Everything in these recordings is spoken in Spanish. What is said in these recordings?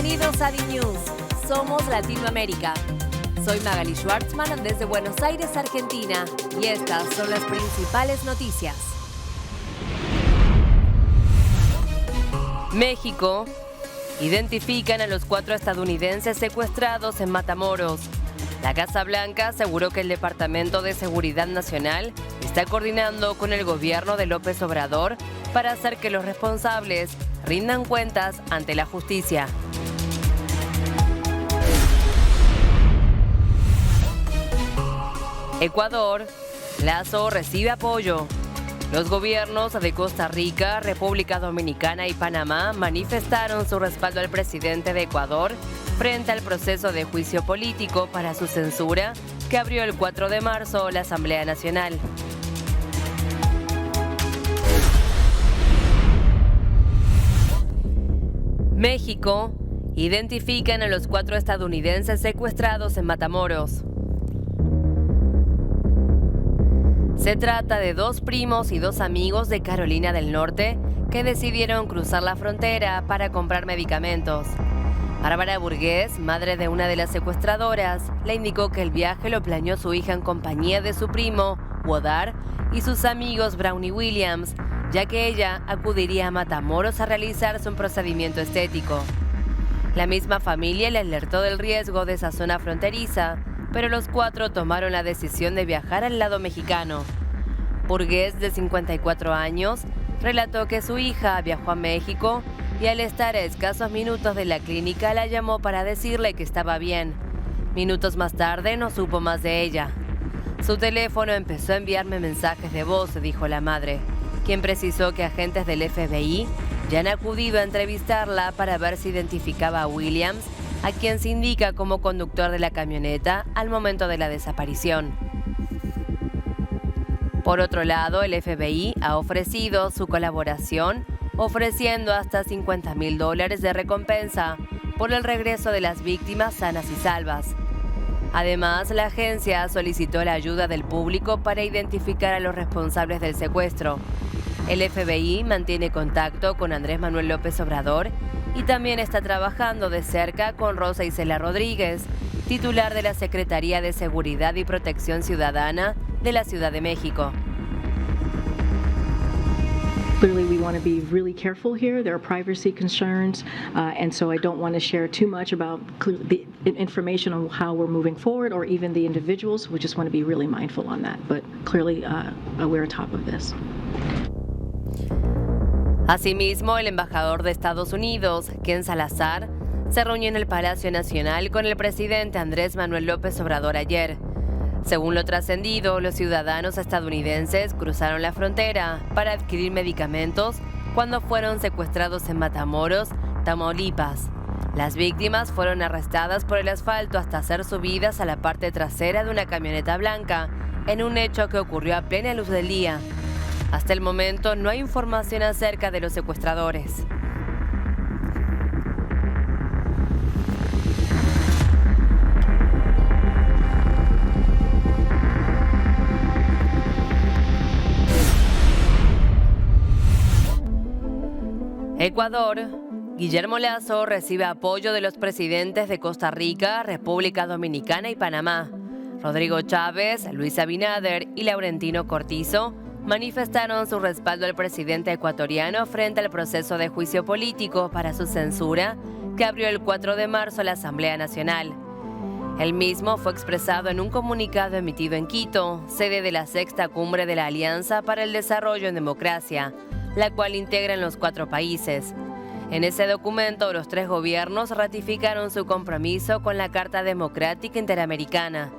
Bienvenidos a D-News. Somos Latinoamérica. Soy Magali Schwartzman desde Buenos Aires, Argentina, y estas son las principales noticias. México. Identifican a los 4 estadounidenses secuestrados en Matamoros. La Casa Blanca aseguró que el Departamento de Seguridad Nacional está coordinando con el gobierno de López Obrador para hacer que los responsables rindan cuentas ante la justicia. Ecuador. Lazo recibe apoyo. Los gobiernos de Costa Rica, República Dominicana y Panamá manifestaron su respaldo al presidente de Ecuador frente al proceso de juicio político para su censura que abrió el 4 de marzo la Asamblea Nacional. México. Identifican a los 4 estadounidenses secuestrados en Matamoros. Se trata de 2 primos y 2 amigos de Carolina del Norte que decidieron cruzar la frontera para comprar medicamentos. Bárbara Burgués, madre de una de las secuestradoras, le indicó que el viaje lo planeó su hija en compañía de su primo, Wodar, y sus amigos Brown y Williams, ya que ella acudiría a Matamoros a realizarse un procedimiento estético. La misma familia le alertó del riesgo de esa zona fronteriza, pero los 4 tomaron la decisión de viajar al lado mexicano. Burgués, de 54 años, relató que su hija viajó a México y al estar a escasos minutos de la clínica la llamó para decirle que estaba bien. Minutos más tarde no supo más de ella. Su teléfono empezó a enviarme mensajes de voz, dijo la madre, quien precisó que agentes del FBI ya han acudido a entrevistarla para ver si identificaba a Williams, a quien se indica como conductor de la camioneta al momento de la desaparición. Por otro lado, el FBI ha ofrecido su colaboración, ofreciendo hasta $50,000 de recompensa por el regreso de las víctimas sanas y salvas. Además, la agencia solicitó la ayuda del público para identificar a los responsables del secuestro. El FBI mantiene contacto con Andrés Manuel López Obrador y también está trabajando de cerca con Rosa Isela Rodríguez, titular de la Secretaría de Seguridad y Protección Ciudadana de la Ciudad de México. Clearly, we want to be really careful here. There are privacy concerns, and so I don't want to share too much about the information on how we're moving forward or even the individuals. We just want to be really mindful on that, but clearly we're on top of this. Asimismo, el embajador de Estados Unidos, Ken Salazar, se reunió en el Palacio Nacional con el presidente Andrés Manuel López Obrador ayer. Según lo trascendido, los ciudadanos estadounidenses cruzaron la frontera para adquirir medicamentos cuando fueron secuestrados en Matamoros, Tamaulipas. Las víctimas fueron arrestadas por el asfalto hasta ser subidas a la parte trasera de una camioneta blanca, en un hecho que ocurrió a plena luz del día. Hasta el momento no hay información acerca de los secuestradores. Ecuador. Guillermo Lazo recibe apoyo de los presidentes de Costa Rica, República Dominicana y Panamá. Rodrigo Chávez, Luis Abinader y Laurentino Cortizo manifestaron su respaldo al presidente ecuatoriano frente al proceso de juicio político para su censura que abrió el 4 de marzo la Asamblea Nacional. El mismo fue expresado en un comunicado emitido en Quito, sede de la 6ª Cumbre de la Alianza para el Desarrollo en Democracia, la cual integran los 4 países. En ese documento, los 3 gobiernos ratificaron su compromiso con la Carta Democrática Interamericana.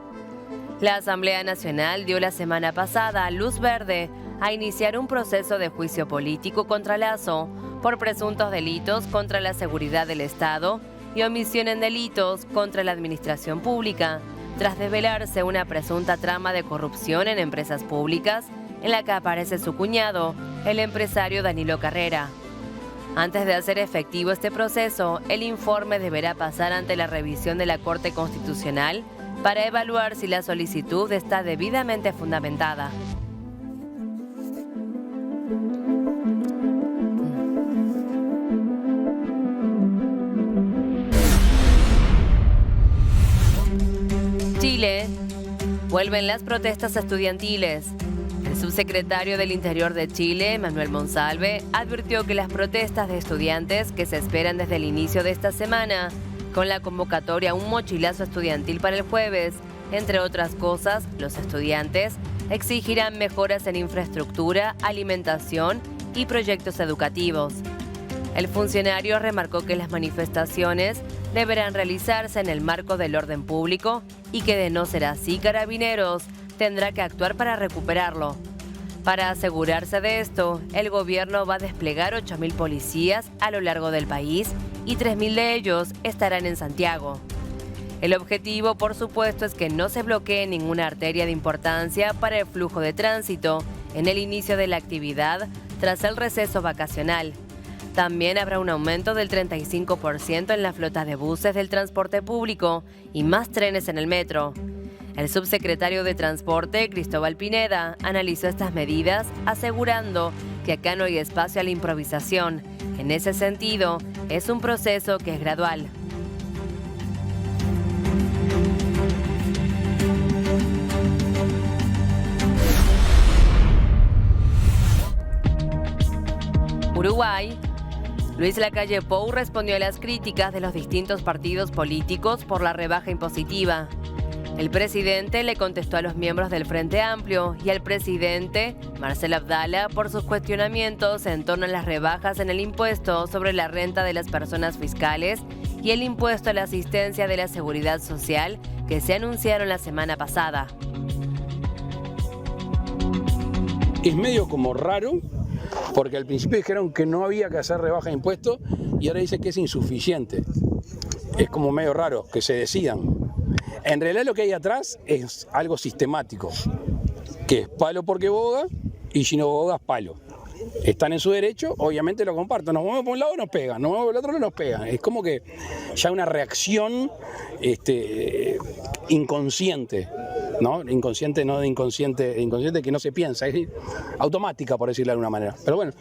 La Asamblea Nacional dio la semana pasada luz verde a iniciar un proceso de juicio político contra Lazo por presuntos delitos contra la seguridad del Estado y omisión en delitos contra la administración pública, tras desvelarse una presunta trama de corrupción en empresas públicas en la que aparece su cuñado, el empresario Danilo Carrera. Antes de hacer efectivo este proceso, el informe deberá pasar ante la revisión de la Corte Constitucional para evaluar si la solicitud está debidamente fundamentada. Chile, vuelven las protestas estudiantiles. El subsecretario del Interior de Chile, Manuel Monsalve, advirtió que las protestas de estudiantes que se esperan desde el inicio de esta semana, con la convocatoria a un mochilazo estudiantil para el jueves, entre otras cosas, los estudiantes exigirán mejoras en infraestructura, alimentación y proyectos educativos. El funcionario remarcó que las manifestaciones deberán realizarse en el marco del orden público y que de no ser así, Carabineros tendrá que actuar para recuperarlo. Para asegurarse de esto, el gobierno va a desplegar 8.000 policías a lo largo del país y 3.000 de ellos estarán en Santiago. El objetivo, por supuesto, es que no se bloquee ninguna arteria de importancia para el flujo de tránsito en el inicio de la actividad tras el receso vacacional. También habrá un aumento del 35% en la flota de buses del transporte público y más trenes en el metro. El subsecretario de Transporte, Cristóbal Pineda, analizó estas medidas asegurando que acá no hay espacio a la improvisación. En ese sentido, es un proceso que es gradual. Uruguay. Luis Lacalle Pou respondió a las críticas de los distintos partidos políticos por la rebaja impositiva. El presidente le contestó a los miembros del Frente Amplio y al presidente, Marcelo Abdala, por sus cuestionamientos en torno a las rebajas en el impuesto sobre la renta de las personas fiscales y el impuesto a la asistencia de la seguridad social que se anunciaron la semana pasada. Es medio como raro, porque al principio dijeron que no había que hacer rebaja de impuestos y ahora dicen que es insuficiente. Es como medio raro que se decidan. En realidad lo que hay atrás es algo sistemático, que es palo porque boga y si no bogas, palo. Están en su derecho, obviamente lo comparto. Nos movemos por un lado, nos pegan, nos movemos por el otro, no nos pegan. Es como que ya una reacción inconsciente, ¿no? Inconsciente, no de inconsciente, inconsciente que no se piensa, es automática, por decirlo de alguna manera. Pero bueno,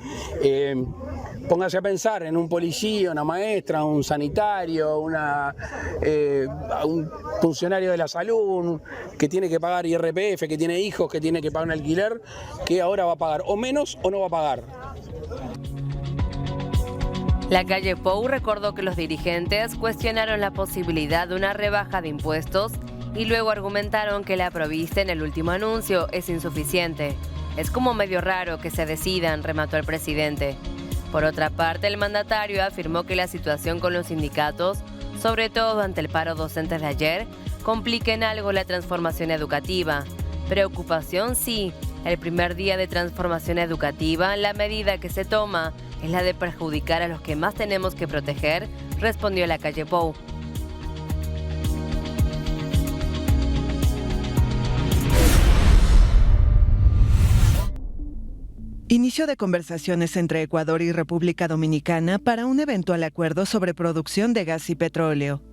póngase a pensar en un policía, una maestra, un sanitario, un funcionario de la salud que tiene que pagar IRPF, que tiene hijos, que tiene que pagar un alquiler, que ahora va a pagar o menos o no va a pagar. Lacalle Pou recordó que los dirigentes cuestionaron la posibilidad de una rebaja de impuestos y luego argumentaron que la provista en el último anuncio es insuficiente. Es como medio raro que se decidan, remató el presidente. Por otra parte, el mandatario afirmó que la situación con los sindicatos, sobre todo ante el paro docente de ayer, complica en algo la transformación educativa. Preocupación sí. El primer día de transformación educativa, la medida que se toma es la de perjudicar a los que más tenemos que proteger, respondió Lacalle Pou. Inicio de conversaciones entre Ecuador y República Dominicana para un eventual acuerdo sobre producción de gas y petróleo.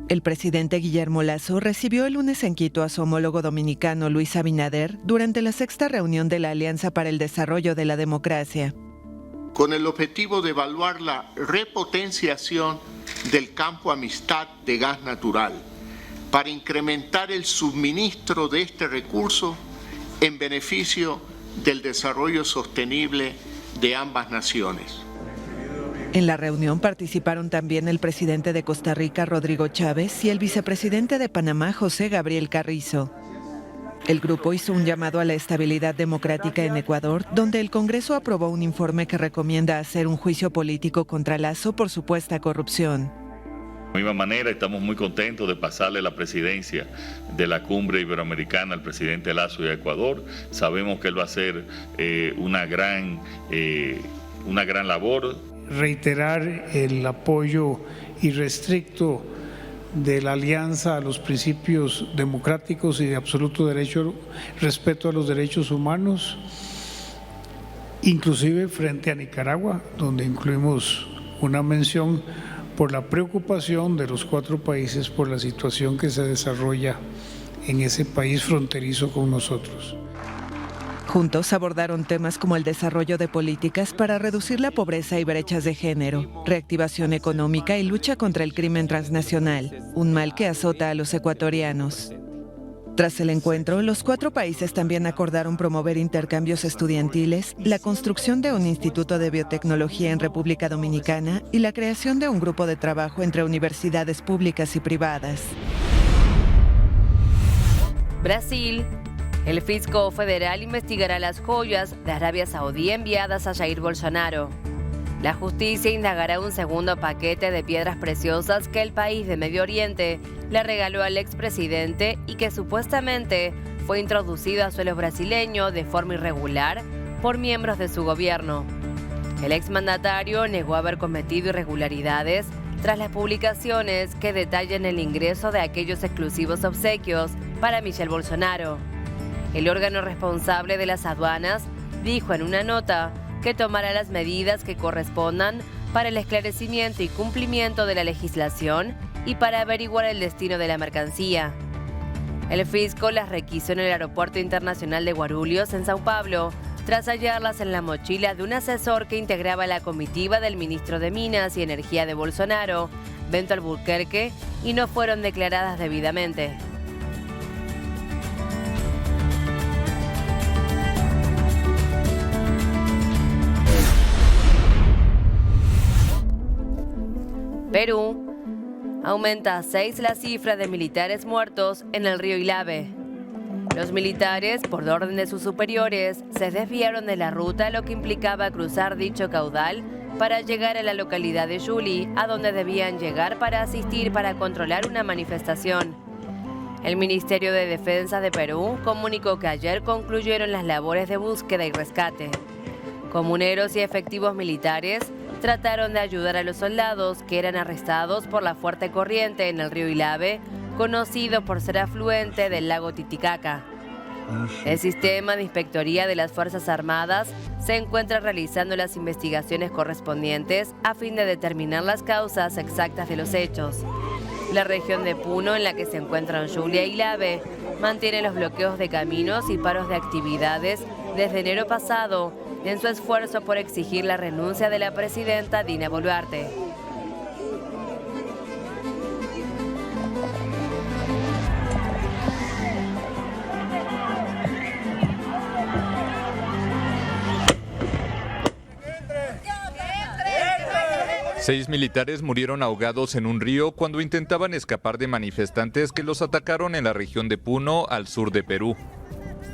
El presidente Guillermo Lasso recibió el lunes en Quito a su homólogo dominicano Luis Abinader durante la sexta reunión de la Alianza para el Desarrollo de la Democracia. Con el objetivo de evaluar la repotenciación del campo Amistad de gas natural para incrementar el suministro de este recurso en beneficio del desarrollo sostenible de ambas naciones. En la reunión participaron también el presidente de Costa Rica, Rodrigo Chávez, y el vicepresidente de Panamá, José Gabriel Carrizo. El grupo hizo un llamado a la estabilidad democrática en Ecuador, donde el Congreso aprobó un informe que recomienda hacer un juicio político contra Lasso por supuesta corrupción. De la misma manera, estamos muy contentos de pasarle la presidencia de la Cumbre Iberoamericana al presidente Lasso y a Ecuador. Sabemos que él va a hacer una gran labor. Reiterar el apoyo irrestricto de la Alianza a los principios democráticos y de absoluto derecho, respeto a los derechos humanos, inclusive frente a Nicaragua, donde incluimos una mención por la preocupación de los 4 países por la situación que se desarrolla en ese país fronterizo con nosotros. Juntos abordaron temas como el desarrollo de políticas para reducir la pobreza y brechas de género, reactivación económica y lucha contra el crimen transnacional, un mal que azota a los ecuatorianos. Tras el encuentro, los 4 países también acordaron promover intercambios estudiantiles, la construcción de un instituto de biotecnología en República Dominicana y la creación de un grupo de trabajo entre universidades públicas y privadas. Brasil. El fisco federal investigará las joyas de Arabia Saudí enviadas a Jair Bolsonaro. La justicia indagará un segundo paquete de piedras preciosas que el país de Medio Oriente le regaló al expresidente y que supuestamente fue introducido a suelo brasileño de forma irregular por miembros de su gobierno. El exmandatario negó haber cometido irregularidades tras las publicaciones que detallan el ingreso de aquellos exclusivos obsequios para Michel Bolsonaro. El órgano responsable de las aduanas dijo en una nota que tomará las medidas que correspondan para el esclarecimiento y cumplimiento de la legislación y para averiguar el destino de la mercancía. El fisco las requisó en el Aeropuerto Internacional de Guarulhos, en Sao Paulo, tras hallarlas en la mochila de un asesor que integraba la comitiva del ministro de Minas y Energía de Bolsonaro, Bento Albuquerque, y no fueron declaradas debidamente. Perú. Aumenta a 6 la cifra de militares muertos en el río Ilave. Los militares, por orden de sus superiores, se desviaron de la ruta, lo que implicaba cruzar dicho caudal para llegar a la localidad de Juli, a donde debían llegar para asistir para controlar una manifestación. El Ministerio de Defensa de Perú comunicó que ayer concluyeron las labores de búsqueda y rescate. Comuneros y efectivos militares trataron de ayudar a los soldados que eran arrestados por la fuerte corriente en el río Ilave, conocido por ser afluente del lago Titicaca. El sistema de inspectoría de las Fuerzas Armadas se encuentra realizando las investigaciones correspondientes a fin de determinar las causas exactas de los hechos. La región de Puno, en la que se encuentran Julia y Ilave, mantiene los bloqueos de caminos y paros de actividades desde enero pasado, en su esfuerzo por exigir la renuncia de la presidenta Dina Boluarte. Seis militares murieron ahogados en un río cuando intentaban escapar de manifestantes que los atacaron en la región de Puno, al sur de Perú.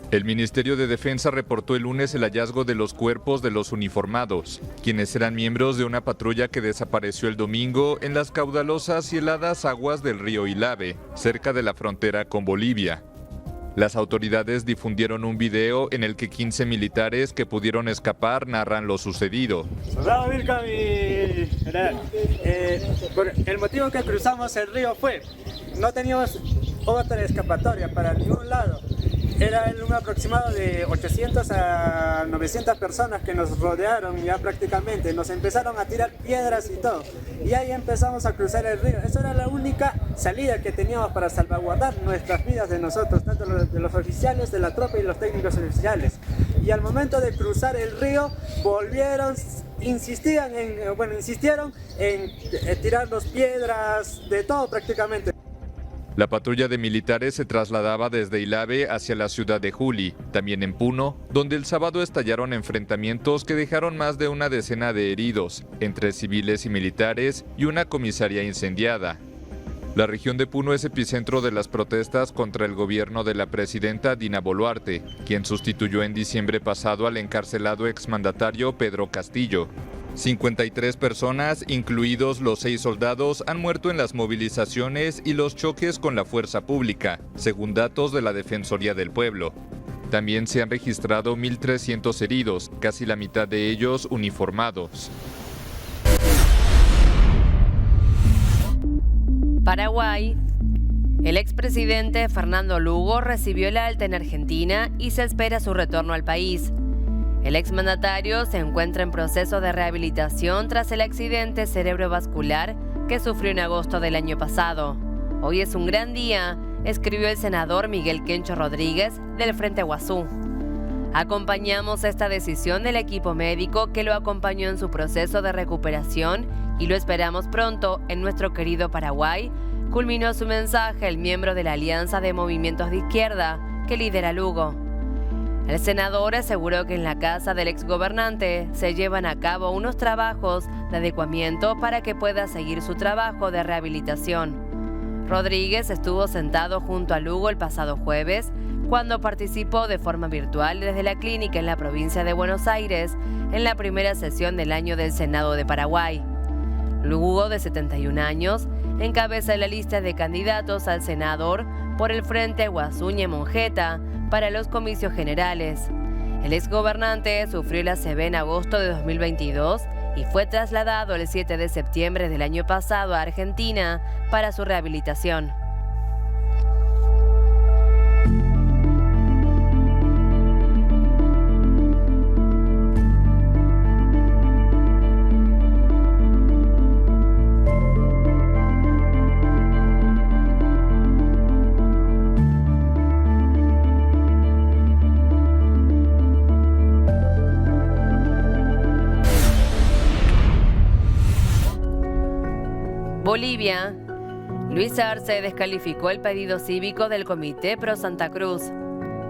El Ministerio de Defensa reportó el lunes el hallazgo de los cuerpos de los uniformados, quienes eran miembros de una patrulla que desapareció el domingo en las caudalosas y heladas aguas del río Ilave, cerca de la frontera con Bolivia. Las autoridades difundieron un video en el que 15 militares que pudieron escapar narran lo sucedido. Soldado Vilca, el motivo que cruzamos el río fue, no teníamos otra escapatoria para ningún lado. Era un aproximado de 800 a 900 personas que nos rodearon ya prácticamente. Nos empezaron a tirar piedras y todo. Y ahí empezamos a cruzar el río. Esa era la única salida que teníamos para salvaguardar nuestras vidas de nosotros, tanto de los oficiales, de la tropa y los técnicos oficiales. Y al momento de cruzar el río, insistieron en tirarnos piedras, de todo prácticamente. La patrulla de militares se trasladaba desde Ilave hacia la ciudad de Juli, también en Puno, donde el sábado estallaron enfrentamientos que dejaron más de una decena de heridos, entre civiles y militares, y una comisaría incendiada. La región de Puno es epicentro de las protestas contra el gobierno de la presidenta Dina Boluarte, quien sustituyó en diciembre pasado al encarcelado exmandatario Pedro Castillo. 53 personas, incluidos los 6 soldados, han muerto en las movilizaciones y los choques con la fuerza pública, según datos de la Defensoría del Pueblo. También se han registrado 1.300 heridos, casi la mitad de ellos uniformados. Paraguay. El expresidente Fernando Lugo recibió el alta en Argentina y se espera su retorno al país. El exmandatario se encuentra en proceso de rehabilitación tras el accidente cerebrovascular que sufrió en agosto del año pasado. Hoy es un gran día, escribió el senador Miguel Kencho Rodríguez del Frente Guazú. Acompañamos esta decisión del equipo médico que lo acompañó en su proceso de recuperación y lo esperamos pronto en nuestro querido Paraguay, culminó su mensaje el miembro de la Alianza de Movimientos de Izquierda que lidera Lugo. El senador aseguró que en la casa del exgobernante se llevan a cabo unos trabajos de adecuamiento para que pueda seguir su trabajo de rehabilitación. Rodríguez estuvo sentado junto a Lugo el pasado jueves, cuando participó de forma virtual desde la clínica en la provincia de Buenos Aires en la primera sesión del año del Senado de Paraguay. Lugo, de 71 años, encabeza la lista de candidatos al senador por el Frente Guasuñe-Monjeta para los comicios generales. El exgobernante sufrió la ACV en agosto de 2022 y fue trasladado el 7 de septiembre del año pasado a Argentina para su rehabilitación. Bolivia. Luis Arce descalificó el pedido cívico del Comité Pro Santa Cruz.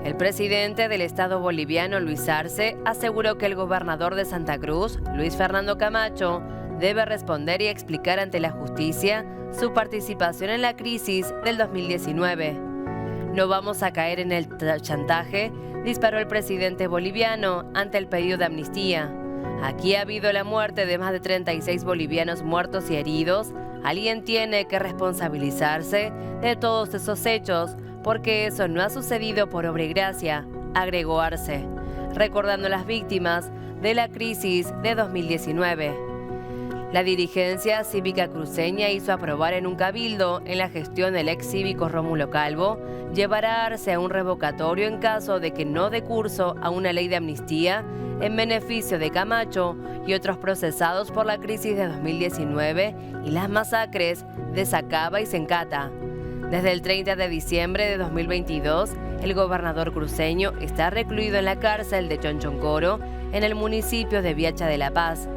El presidente del Estado boliviano, Luis Arce, aseguró que el gobernador de Santa Cruz, Luis Fernando Camacho, debe responder y explicar ante la justicia su participación en la crisis del 2019. No vamos a caer en el chantaje, disparó el presidente boliviano ante el pedido de amnistía. Aquí ha habido la muerte de más de 36 bolivianos muertos y heridos. Alguien tiene que responsabilizarse de todos esos hechos, porque eso no ha sucedido por obra y gracia, agregó Arce, recordando a las víctimas de la crisis de 2019. La dirigencia cívica cruceña hizo aprobar en un cabildo, en la gestión del ex cívico Rómulo Calvo, llevar a Arce a un revocatorio en caso de que no dé curso a una ley de amnistía en beneficio de Camacho y otros procesados por la crisis de 2019 y las masacres de Sacaba y Sencata. Desde el 30 de diciembre de 2022, el gobernador cruceño está recluido en la cárcel de Chonchoncoro, en el municipio de Viacha de la Paz.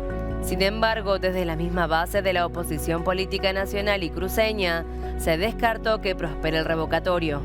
Sin embargo, desde la misma base de la oposición política nacional y cruceña, se descartó que prospere el revocatorio.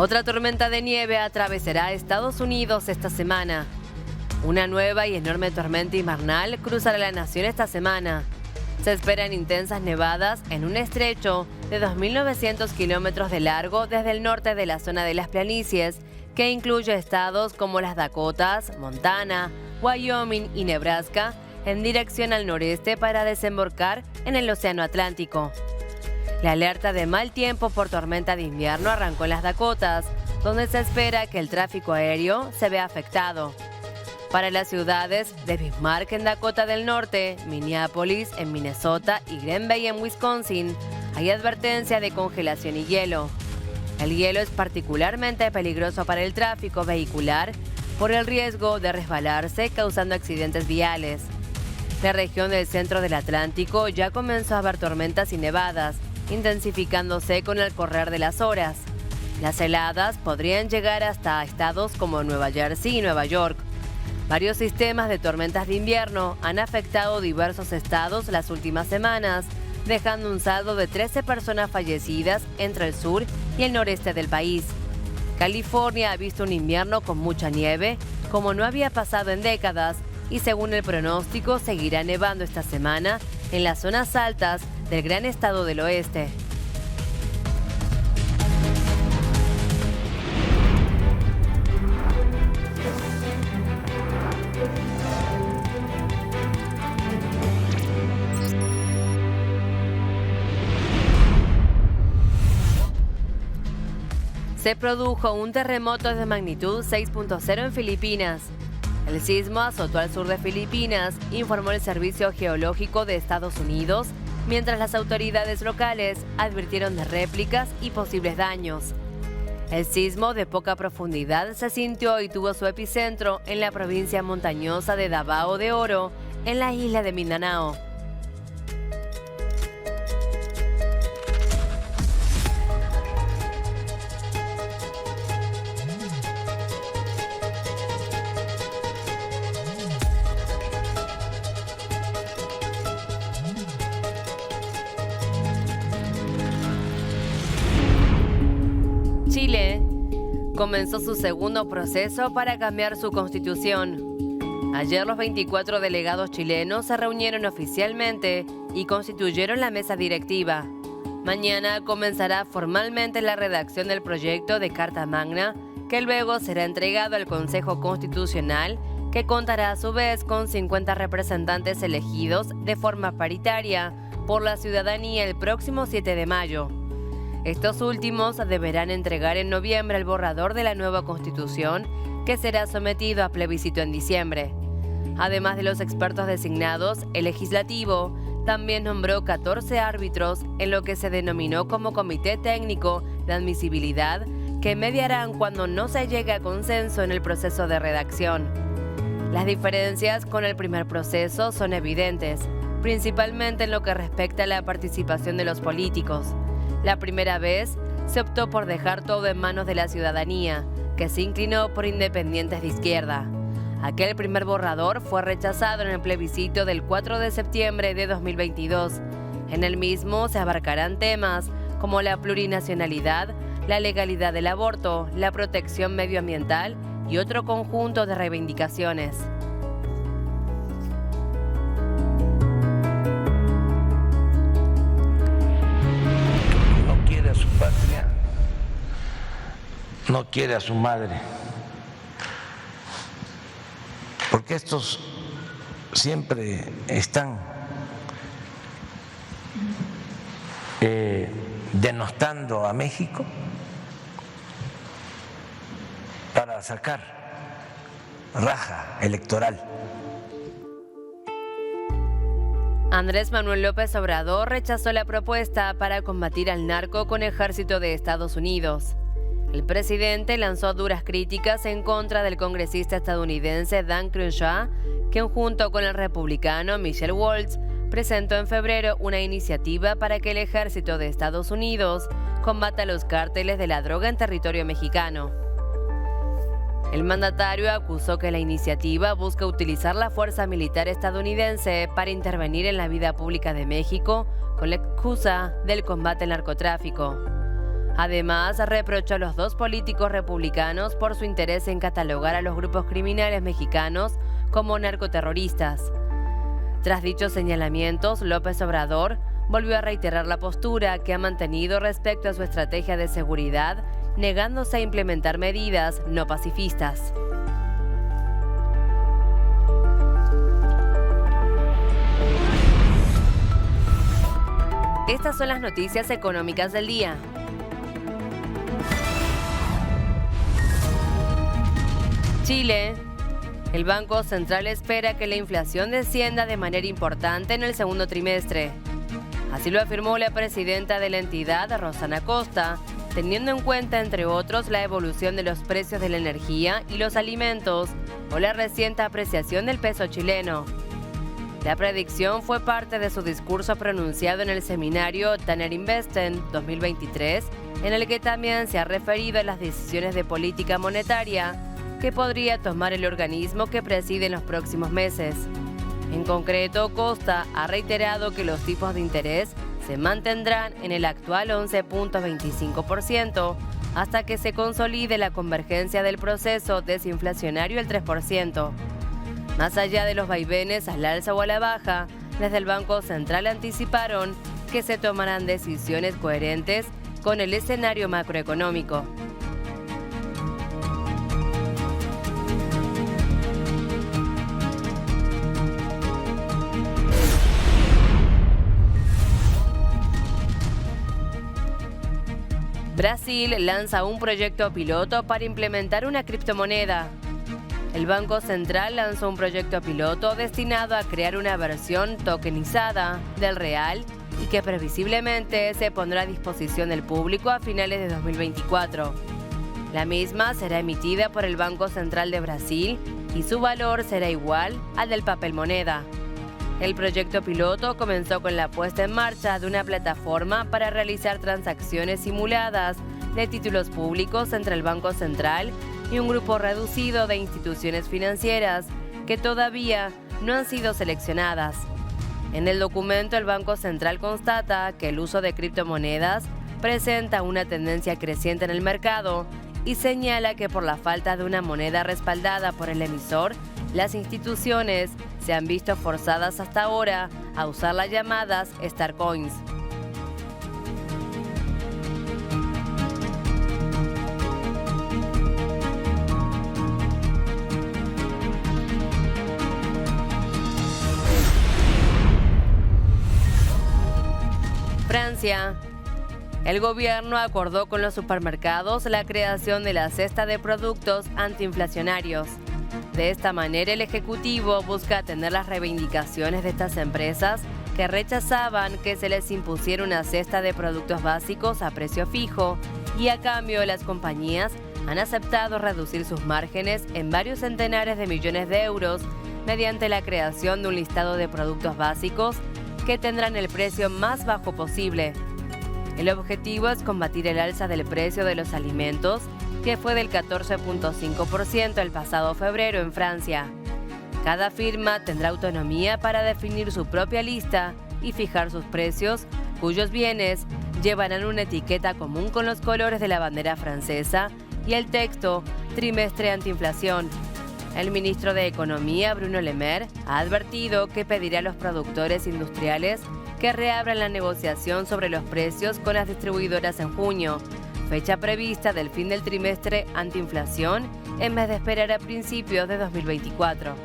Otra tormenta de nieve atravesará Estados Unidos esta semana. Una nueva y enorme tormenta invernal cruzará la nación esta semana. Se esperan intensas nevadas en un estrecho de 2.900 kilómetros de largo desde el norte de la zona de las planicies, que incluye estados como las Dakotas, Montana, Wyoming y Nebraska, en dirección al noreste para desembocar en el Océano Atlántico. La alerta de mal tiempo por tormenta de invierno arrancó en las Dakotas, donde se espera que el tráfico aéreo se vea afectado. Para las ciudades de Bismarck en Dakota del Norte, Minneapolis en Minnesota y Green Bay en Wisconsin, hay advertencia de congelación y hielo. El hielo es particularmente peligroso para el tráfico vehicular por el riesgo de resbalarse, causando accidentes viales. La región del centro del Atlántico ya comenzó a ver tormentas y nevadas, intensificándose con el correr de las horas. Las heladas podrían llegar hasta estados como Nueva Jersey y Nueva York. Varios sistemas de tormentas de invierno han afectado diversos estados las últimas semanas, dejando un saldo de 13 personas fallecidas entre el sur y el noreste del país. California ha visto un invierno con mucha nieve, como no había pasado en décadas, y según el pronóstico seguirá nevando esta semana en las zonas altas del gran estado del oeste. Se produjo un terremoto de magnitud 6.0 en Filipinas. El sismo azotó al sur de Filipinas, informó el Servicio Geológico de Estados Unidos, mientras las autoridades locales advirtieron de réplicas y posibles daños. El sismo de poca profundidad se sintió y tuvo su epicentro en la provincia montañosa de Davao de Oro, en la isla de Mindanao. Chile comenzó su segundo proceso para cambiar su constitución. Ayer los 24 delegados chilenos se reunieron oficialmente y constituyeron la mesa directiva. Mañana comenzará formalmente la redacción del proyecto de Carta Magna, que luego será entregado al Consejo Constitucional, que contará a su vez con 50 representantes elegidos de forma paritaria por la ciudadanía el próximo 7 de mayo. Estos últimos deberán entregar en noviembre el borrador de la nueva Constitución, que será sometido a plebiscito en diciembre. Además de los expertos designados, el legislativo también nombró 14 árbitros en lo que se denominó como Comité Técnico de Admisibilidad, que mediarán cuando no se llegue a consenso en el proceso de redacción. Las diferencias con el primer proceso son evidentes, principalmente en lo que respecta a la participación de los políticos. La primera vez se optó por dejar todo en manos de la ciudadanía, que se inclinó por independientes de izquierda. Aquel primer borrador fue rechazado en el plebiscito del 4 de septiembre de 2022. En el mismo se abarcarán temas como la plurinacionalidad, la legalidad del aborto, la protección medioambiental y otro conjunto de reivindicaciones. Su patria, no quiere a su madre, porque estos siempre están denostando a México para sacar raja electoral. Andrés Manuel López Obrador rechazó la propuesta para combatir al narco con ejército de Estados Unidos. El presidente lanzó duras críticas en contra del congresista estadounidense Dan Crenshaw, quien junto con el republicano Michelle Waltz presentó en febrero una iniciativa para que el ejército de Estados Unidos combata los cárteles de la droga en territorio mexicano. El mandatario acusó que la iniciativa busca utilizar la fuerza militar estadounidense para intervenir en la vida pública de México con la excusa del combate al narcotráfico. Además, reprochó a los dos políticos republicanos por su interés en catalogar a los grupos criminales mexicanos como narcoterroristas. Tras dichos señalamientos, López Obrador volvió a reiterar la postura que ha mantenido respecto a su estrategia de seguridad, negándose a implementar medidas no pacifistas. Estas son las noticias económicas del día. Chile. El Banco Central espera que la inflación descienda de manera importante en el segundo trimestre. Así lo afirmó la presidenta de la entidad, Rosana Costa, teniendo en cuenta, entre otros, la evolución de los precios de la energía y los alimentos o la reciente apreciación del peso chileno. La predicción fue parte de su discurso pronunciado en el seminario Tanner Investen 2023, en el que también se ha referido a las decisiones de política monetaria que podría tomar el organismo que preside en los próximos meses. En concreto, Costa ha reiterado que los tipos de interés se mantendrán en el actual 11.25% hasta que se consolide la convergencia del proceso desinflacionario al 3%. Más allá de los vaivenes al alza o a la baja, desde el Banco Central anticiparon que se tomarán decisiones coherentes con el escenario macroeconómico. Brasil lanza un proyecto piloto para implementar una criptomoneda. el Banco Central lanzó un proyecto piloto destinado a crear una versión tokenizada del real y que previsiblemente se pondrá a disposición del público a finales de 2024. La misma será emitida por el Banco Central de Brasil y su valor será igual al del papel moneda. El proyecto piloto comenzó con la puesta en marcha de una plataforma para realizar transacciones simuladas de títulos públicos entre el Banco Central y un grupo reducido de instituciones financieras que todavía no han sido seleccionadas. En el documento, el Banco Central constata que el uso de criptomonedas presenta una tendencia creciente en el mercado y señala que por la falta de una moneda respaldada por el emisor, las instituciones se han visto forzadas hasta ahora a usar las llamadas Starcoins. Francia. El gobierno acordó con los supermercados la creación de la cesta de productos antiinflacionarios. De esta manera, el Ejecutivo busca atender las reivindicaciones de estas empresas que rechazaban que se les impusiera una cesta de productos básicos a precio fijo y a cambio las compañías han aceptado reducir sus márgenes en varios centenares de millones de euros mediante la creación de un listado de productos básicos que tendrán el precio más bajo posible. El objetivo es combatir el alza del precio de los alimentos, que fue del 14.5% el pasado febrero en Francia. Cada firma tendrá autonomía para definir su propia lista y fijar sus precios, cuyos bienes llevarán una etiqueta común con los colores de la bandera francesa y el texto Trimestre Antiinflación. El ministro de Economía, Bruno Le Maire, ha advertido que pedirá a los productores industriales que reabran la negociación sobre los precios con las distribuidoras en junio, fecha prevista del fin del trimestre antiinflación, en vez de esperar a principios de 2024.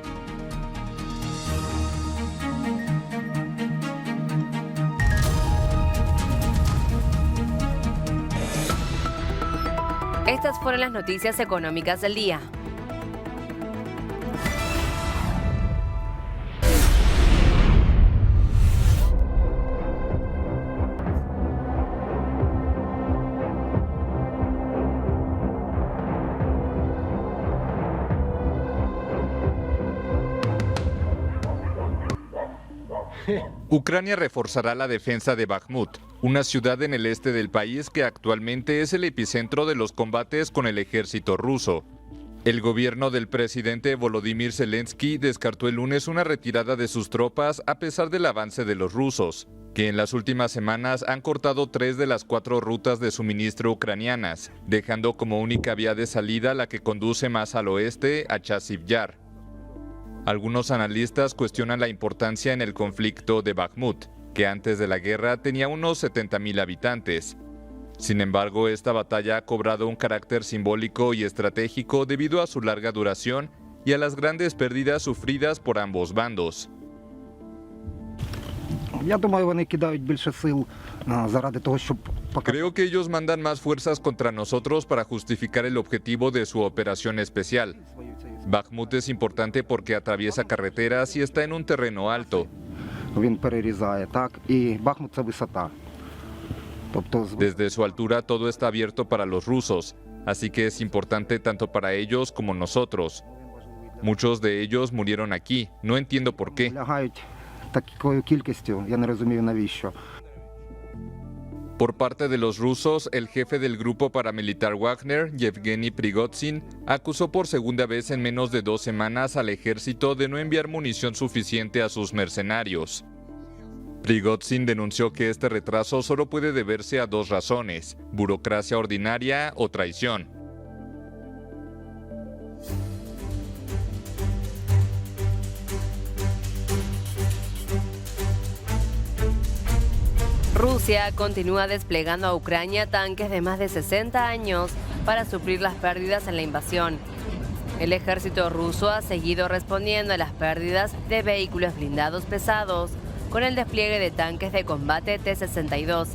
Estas fueron las noticias económicas del día. Ucrania reforzará la defensa de Bakhmut, una ciudad en el este del país que actualmente es el epicentro de los combates con el ejército ruso. El gobierno del presidente Volodymyr Zelensky descartó el lunes una retirada de sus tropas a pesar del avance de los rusos, que en las últimas semanas han cortado 3 de las 4 rutas de suministro ucranianas, dejando como única vía de salida la que conduce más al oeste a Chasiv Yar. Algunos analistas cuestionan la importancia en el conflicto de Bakhmut, que antes de la guerra tenía unos 70,000 habitantes. Sin embargo, esta batalla ha cobrado un carácter simbólico y estratégico debido a su larga duración y a las grandes pérdidas sufridas por ambos bandos. Creo que ellos mandan más fuerzas contra nosotros para justificar el objetivo de su operación especial. Bakhmut es importante porque atraviesa carreteras y está en un terreno alto. Desde su altura todo está abierto para los rusos, así que es importante tanto para ellos como nosotros. Muchos de ellos murieron aquí, no entiendo por qué. Por parte de los rusos, el jefe del grupo paramilitar Wagner, Yevgeny Prigozhin, acusó por segunda vez en menos de 2 semanas al ejército de no enviar munición suficiente a sus mercenarios. Prigozhin denunció que este retraso solo puede deberse a 2 razones: burocracia ordinaria o traición. Rusia continúa desplegando a Ucrania tanques de más de 60 años para suplir las pérdidas en la invasión. El ejército ruso ha seguido respondiendo a las pérdidas de vehículos blindados pesados con el despliegue de tanques de combate T-62.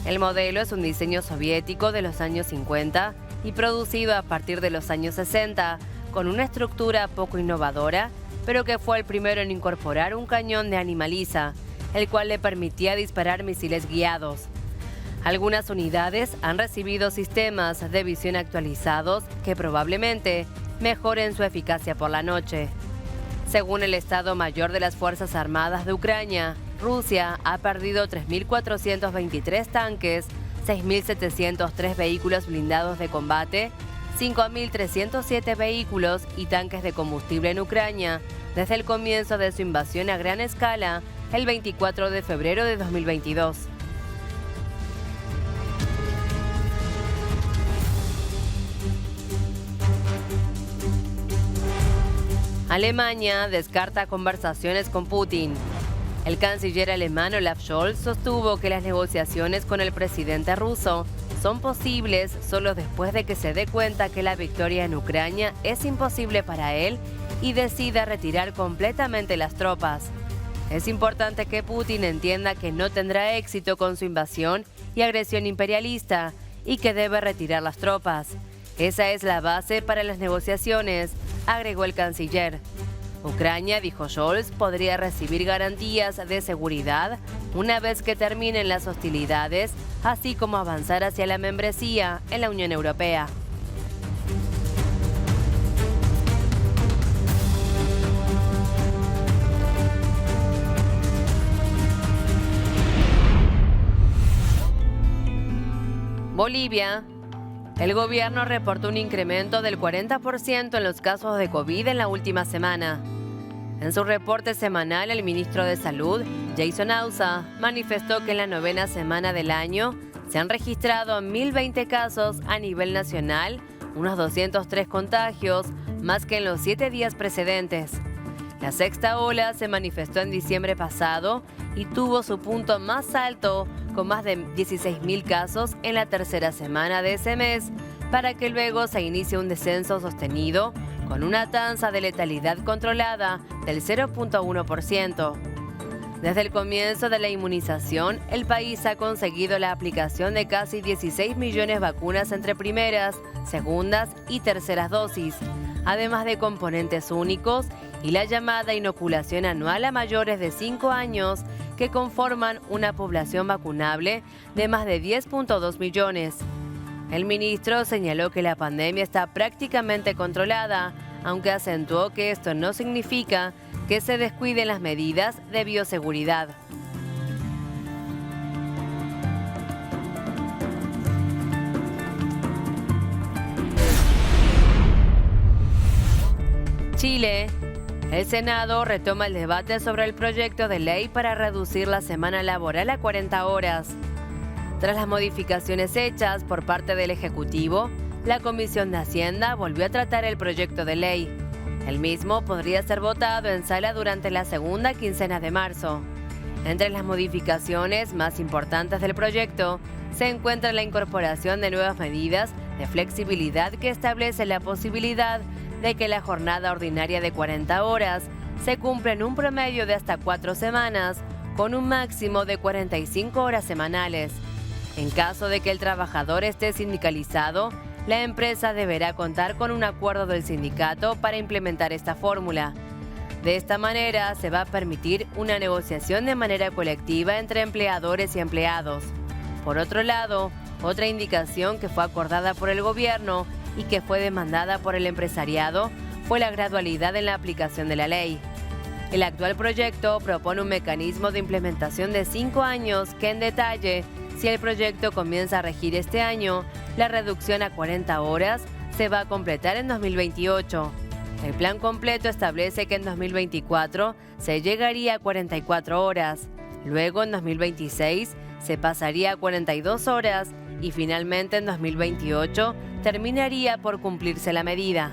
El modelo es un diseño soviético de los años 50 y producido a partir de los años 60 con una estructura poco innovadora, pero que fue el primero en incorporar un cañón de animaliza, el cual le permitía disparar misiles guiados. Algunas unidades han recibido sistemas de visión actualizados que probablemente mejoren su eficacia por la noche. Según el Estado Mayor de las Fuerzas Armadas de Ucrania, Rusia ha perdido 3.423 tanques, 6.703 vehículos blindados de combate, 5.307 vehículos y tanques de combustible en Ucrania desde el comienzo de su invasión a gran escala el 24 de febrero de 2022. Alemania descarta conversaciones con Putin. El canciller alemán Olaf Scholz sostuvo que las negociaciones con el presidente ruso son posibles solo después de que se dé cuenta que la victoria en Ucrania es imposible para él y decida retirar completamente las tropas. Es importante que Putin entienda que no tendrá éxito con su invasión y agresión imperialista y que debe retirar las tropas. Esa es la base para las negociaciones, agregó el canciller. Ucrania, dijo Scholz, podría recibir garantías de seguridad una vez que terminen las hostilidades, así como avanzar hacia la membresía en la Unión Europea. Bolivia. El gobierno reportó un incremento del 40% en los casos de COVID en la última semana. En su reporte semanal, el ministro de Salud, Jason Ausa, manifestó que en la 9ª semana del año se han registrado 1.020 casos a nivel nacional, unos 203 contagios, más que en los 7 días precedentes. La sexta ola se manifestó en diciembre pasado y tuvo su punto más alto, con más de 16.000 casos en la tercera semana de ese mes, para que luego se inicie un descenso sostenido con una tasa de letalidad controlada del 0.1%. Desde el comienzo de la inmunización, el país ha conseguido la aplicación de casi 16 millones de vacunas entre primeras, segundas y terceras dosis, además de componentes únicos y la llamada inoculación anual a mayores de 5 años, que conforman una población vacunable de más de 10.2 millones. El ministro señaló que la pandemia está prácticamente controlada, aunque acentuó que esto no significa que se descuiden las medidas de bioseguridad. Chile. El Senado retoma el debate sobre el proyecto de ley para reducir la semana laboral a 40 horas. Tras las modificaciones hechas por parte del Ejecutivo, la Comisión de Hacienda volvió a tratar el proyecto de ley. El mismo podría ser votado en sala durante la segunda quincena de marzo. Entre las modificaciones más importantes del proyecto se encuentra la incorporación de nuevas medidas de flexibilidad que establece la posibilidad de que la jornada ordinaria de 40 horas se cumpla en un promedio de hasta 4 semanas, con un máximo de 45 horas semanales. En caso de que el trabajador esté sindicalizado, la empresa deberá contar con un acuerdo del sindicato para implementar esta fórmula. De esta manera, se va a permitir una negociación de manera colectiva entre empleadores y empleados. Por otro lado, otra indicación que fue acordada por el gobierno y que fue demandada por el empresariado fue la gradualidad en la aplicación de la ley. El actual proyecto propone un mecanismo de implementación de 5 años que, en detalle, si el proyecto comienza a regir este año, la reducción a 40 horas se va a completar en 2028. El plan completo establece que en 2024 se llegaría a 44 horas, luego en 2026 se pasaría a 42 horas y finalmente en 2028 terminaría por cumplirse la medida.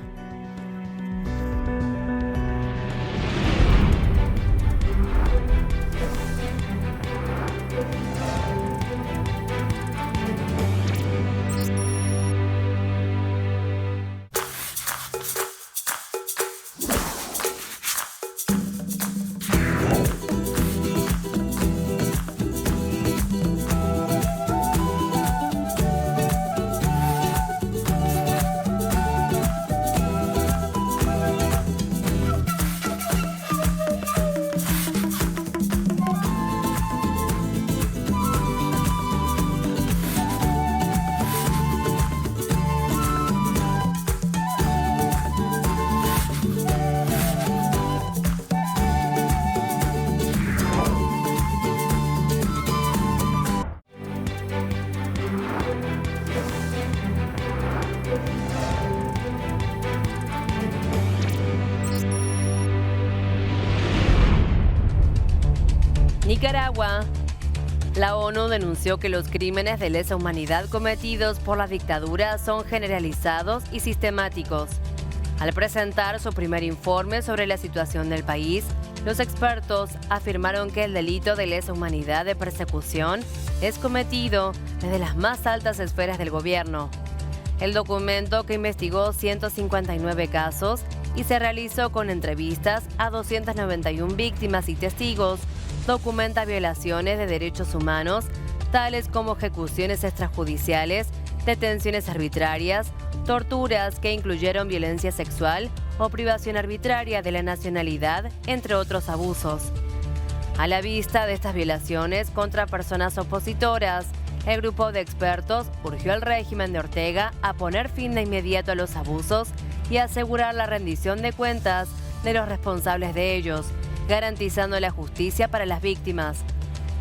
Nicaragua. La ONU denunció que los crímenes de lesa humanidad cometidos por la dictadura son generalizados y sistemáticos. Al presentar su primer informe sobre la situación del país, los expertos afirmaron que el delito de lesa humanidad de persecución es cometido desde las más altas esferas del gobierno. El documento, que investigó 159 casos y se realizó con entrevistas a 291 víctimas y testigos, documenta violaciones de derechos humanos, tales como ejecuciones extrajudiciales, detenciones arbitrarias, torturas que incluyeron violencia sexual o privación arbitraria de la nacionalidad, entre otros abusos. A la vista de estas violaciones contra personas opositoras, el grupo de expertos urgió al régimen de Ortega a poner fin de inmediato a los abusos y asegurar la rendición de cuentas de los responsables de ellos, garantizando la justicia para las víctimas.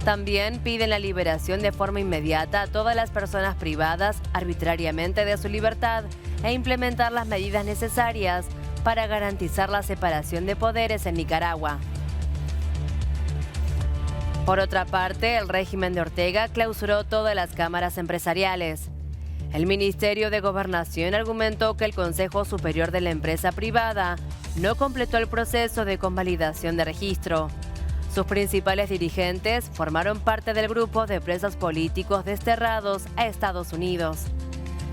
También piden la liberación de forma inmediata a todas las personas privadas arbitrariamente de su libertad e implementar las medidas necesarias para garantizar la separación de poderes en Nicaragua. Por otra parte, el régimen de Ortega clausuró todas las cámaras empresariales. El Ministerio de Gobernación argumentó que el Consejo Superior de la Empresa Privada no completó el proceso de convalidación de registro. Sus principales dirigentes formaron parte del grupo de presos políticos desterrados a Estados Unidos.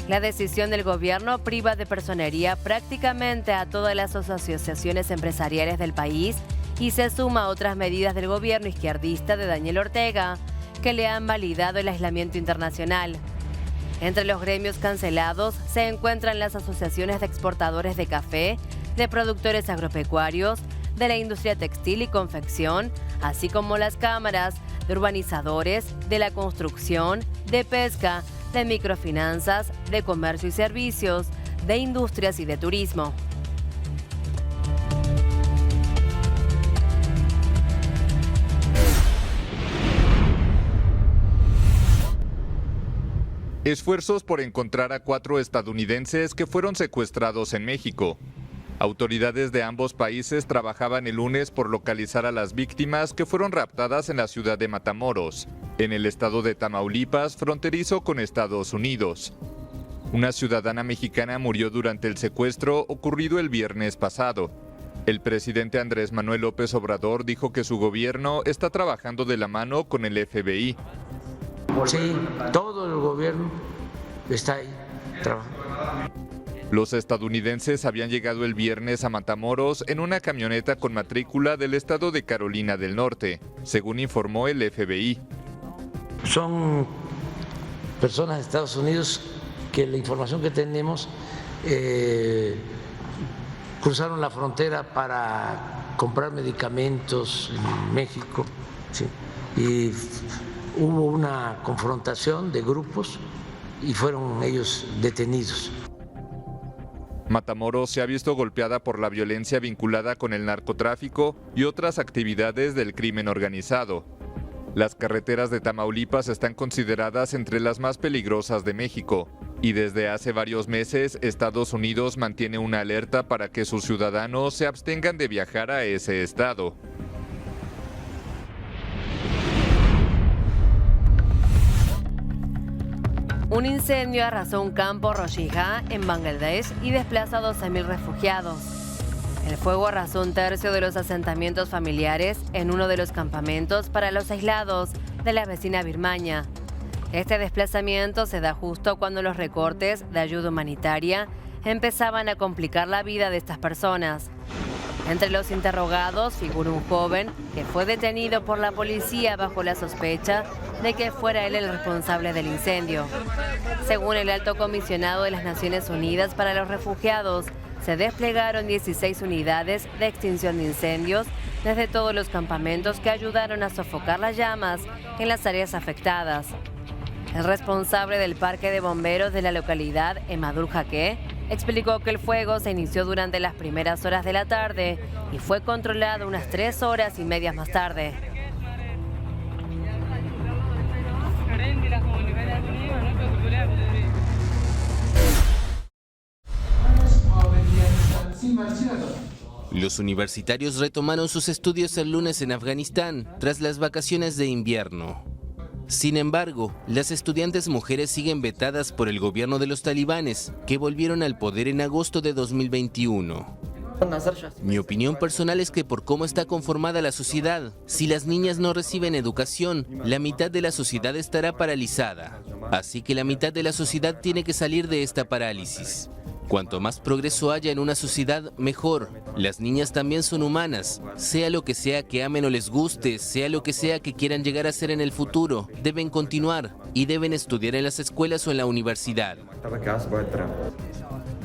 La decisión del gobierno priva de personería prácticamente a todas las asociaciones empresariales del país y se suma a otras medidas del gobierno izquierdista de Daniel Ortega, que le han validado el aislamiento internacional. Entre los gremios cancelados se encuentran las asociaciones de exportadores de café, de productores agropecuarios, de la industria textil y confección, así como las cámaras de urbanizadores, de la construcción, de pesca, de microfinanzas, de comercio y servicios, de industrias y de turismo. Esfuerzos por encontrar a 4 estadounidenses que fueron secuestrados en México. Autoridades de ambos países trabajaban el lunes por localizar a las víctimas que fueron raptadas en la ciudad de Matamoros, en el estado de Tamaulipas, fronterizo con Estados Unidos. Una ciudadana mexicana murió durante el secuestro ocurrido el viernes pasado. El presidente Andrés Manuel López Obrador dijo que su gobierno está trabajando de la mano con el FBI. Sí, todo el gobierno está ahí trabajando. Los estadounidenses habían llegado el viernes a Matamoros en una camioneta con matrícula del estado de Carolina del Norte, según informó el FBI. Son personas de Estados Unidos que la información que tenemos cruzaron la frontera para comprar medicamentos en México, sí, y hubo una confrontación de grupos y fueron ellos detenidos. Matamoros se ha visto golpeada por la violencia vinculada con el narcotráfico y otras actividades del crimen organizado. Las carreteras de Tamaulipas están consideradas entre las más peligrosas de México y desde hace varios meses Estados Unidos mantiene una alerta para que sus ciudadanos se abstengan de viajar a ese estado. Un incendio arrasó un campo Rojija en Bangladesh y desplazó a 12.000 refugiados. El fuego arrasó un tercio de los asentamientos familiares en uno de los campamentos para los aislados de la vecina Birmania. Este desplazamiento se da justo cuando los recortes de ayuda humanitaria empezaban a complicar la vida de estas personas. Entre los interrogados figura un joven que fue detenido por la policía bajo la sospecha de que fuera él el responsable del incendio. Según el alto comisionado de las Naciones Unidas para los Refugiados, se desplegaron 16 unidades de extinción de incendios desde todos los campamentos que ayudaron a sofocar las llamas en las áreas afectadas. El responsable del parque de bomberos de la localidad, Emadul Jaque, explicó que el fuego se inició durante las primeras horas de la tarde y fue controlado unas 3 horas y media más tarde. Los universitarios retomaron sus estudios el lunes en Afganistán tras las vacaciones de invierno. Sin embargo, las estudiantes mujeres siguen vetadas por el gobierno de los talibanes, que volvieron al poder en agosto de 2021. Mi opinión personal es que por cómo está conformada la sociedad, si las niñas no reciben educación, la mitad de la sociedad estará paralizada. Así que la mitad de la sociedad tiene que salir de esta parálisis. Cuanto más progreso haya en una sociedad, mejor. Las niñas también son humanas. Sea lo que sea que amen o les guste, sea lo que sea que quieran llegar a ser en el futuro, deben continuar y deben estudiar en las escuelas o en la universidad.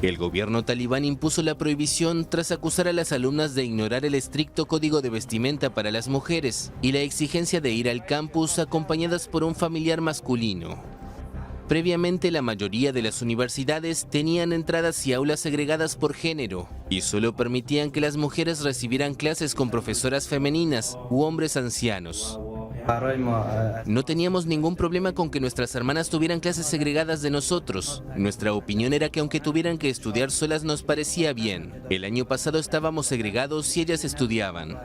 El gobierno talibán impuso la prohibición tras acusar a las alumnas de ignorar el estricto código de vestimenta para las mujeres y la exigencia de ir al campus acompañadas por un familiar masculino. Previamente, la mayoría de las universidades tenían entradas y aulas segregadas por género y solo permitían que las mujeres recibieran clases con profesoras femeninas u hombres ancianos. No teníamos ningún problema con que nuestras hermanas tuvieran clases segregadas de nosotros. Nuestra opinión era que aunque tuvieran que estudiar solas nos parecía bien. El año pasado estábamos segregados y ellas estudiaban.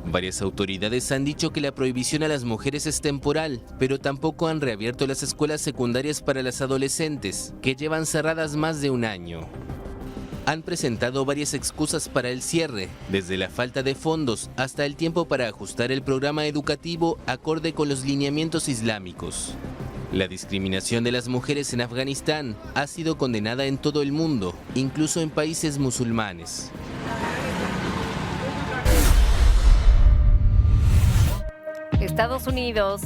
Varias autoridades han dicho que la prohibición a las mujeres es temporal, pero tampoco han reabierto las escuelas secundarias para las adolescentes, que llevan cerradas más de un año. Han presentado varias excusas para el cierre, desde la falta de fondos hasta el tiempo para ajustar el programa educativo acorde con los lineamientos islámicos. La discriminación de las mujeres en Afganistán ha sido condenada en todo el mundo, incluso en países musulmanes. Estados Unidos.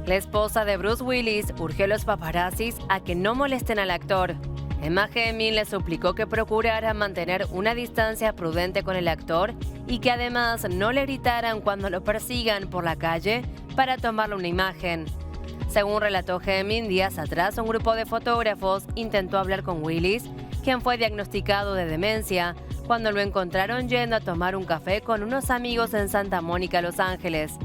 La esposa de Bruce Willis urgió a los paparazzis a que no molesten al actor. Emma Heming le suplicó que procurara mantener una distancia prudente con el actor y que además no le gritaran cuando lo persigan por la calle para tomarle una imagen. Según relató Heming, días atrás un grupo de fotógrafos intentó hablar con Willis, quien fue diagnosticado de demencia, cuando lo encontraron yendo a tomar un café con unos amigos en Santa Mónica, Los Ángeles.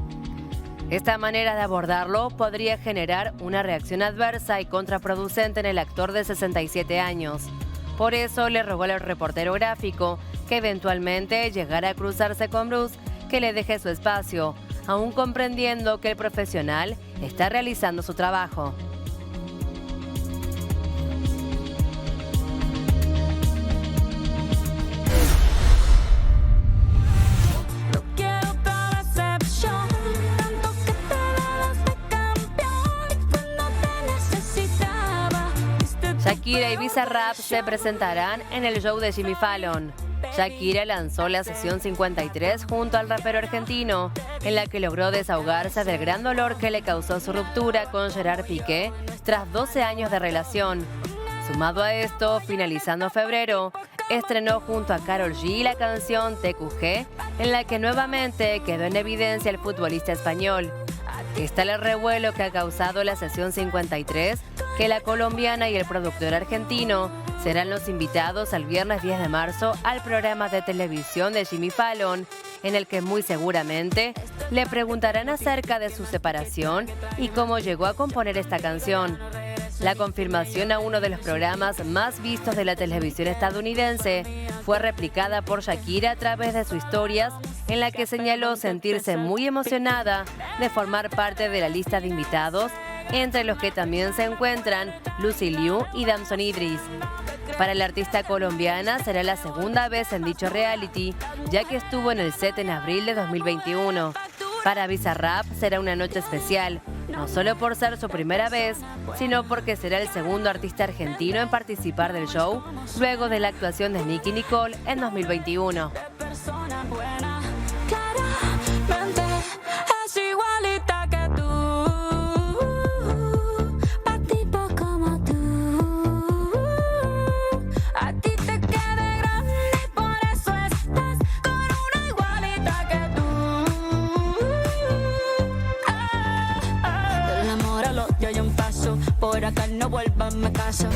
Esta manera de abordarlo podría generar una reacción adversa y contraproducente en el actor de 67 años. Por eso le rogó al reportero gráfico que eventualmente llegara a cruzarse con Bruce, que le deje su espacio, aún comprendiendo que el profesional está realizando su trabajo. Shakira y Bizarrap se presentarán en el show de Jimmy Fallon. Shakira lanzó la sesión 53 junto al rapero argentino, en la que logró desahogarse del gran dolor que le causó su ruptura con Gerard Piqué tras 12 años de relación. Sumado a esto, finalizando febrero, estrenó junto a Karol G la canción TQG, en la que nuevamente quedó en evidencia el futbolista español. Está el revuelo que ha causado la sesión 53, que la colombiana y el productor argentino serán los invitados al viernes 10 de marzo al programa de televisión de Jimmy Fallon, en el que muy seguramente le preguntarán acerca de su separación y cómo llegó a componer esta canción. La confirmación a uno de los programas más vistos de la televisión estadounidense fue replicada por Shakira a través de sus historias, en la que señaló sentirse muy emocionada de formar parte de la lista de invitados, entre los que también se encuentran Lucy Liu y Damson Idris. Para la artista colombiana será la segunda vez en dicho reality, ya que estuvo en el set en abril de 2021. Para Bizarrap será una noche especial, no solo por ser su primera vez, sino porque será el segundo artista argentino en participar del show, luego de la actuación de Nicki Nicole en 2021. Por acá no vuelvan a casa.